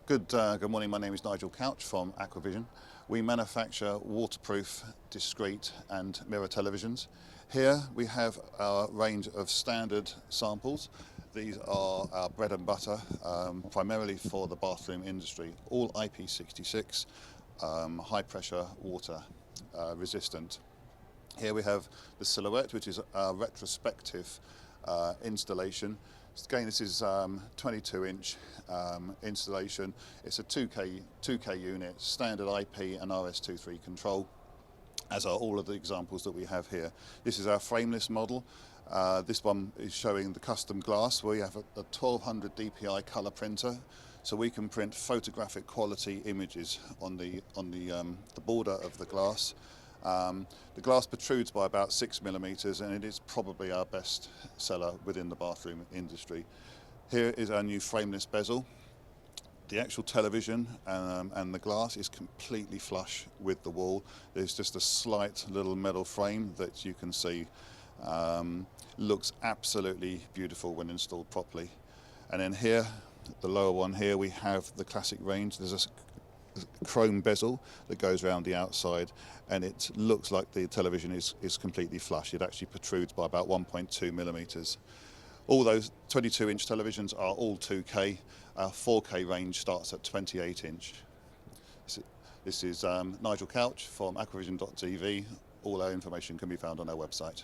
Good morning. My name is Nigel Couch from Aquavision. We manufacture waterproof, discrete and mirror televisions. Here we have our range of standard samples. These are our bread and butter, primarily for the bathroom industry. All IP66, high pressure water resistant. Here we have the Silhouette, which is a retrospective installation. Again, this is 22-inch installation. It's a 2K unit, standard IP and RS23 control, as are all of the examples that we have here. This is our Frameless model. This one is showing the custom glass. We have a 1200 DPI color printer, so we can print photographic quality images on the border of the glass. The glass protrudes by about 6 millimeters, and it is probably our best seller within the bathroom industry. Here is our new Frameless Bezel. The actual television and the glass is completely flush with the wall. There's just a slight little metal frame that you can see. Looks absolutely beautiful when installed properly. And then here, the lower one here, we have the classic range. There's a chrome bezel that goes around the outside, and it looks like the television is completely flush. It actually protrudes by about 1.2 millimeters. All those 22-inch televisions are all 2K. Our 4K range starts at 28-inch. This is Nigel Couch from Aquavision.tv. All our information can be found on our website.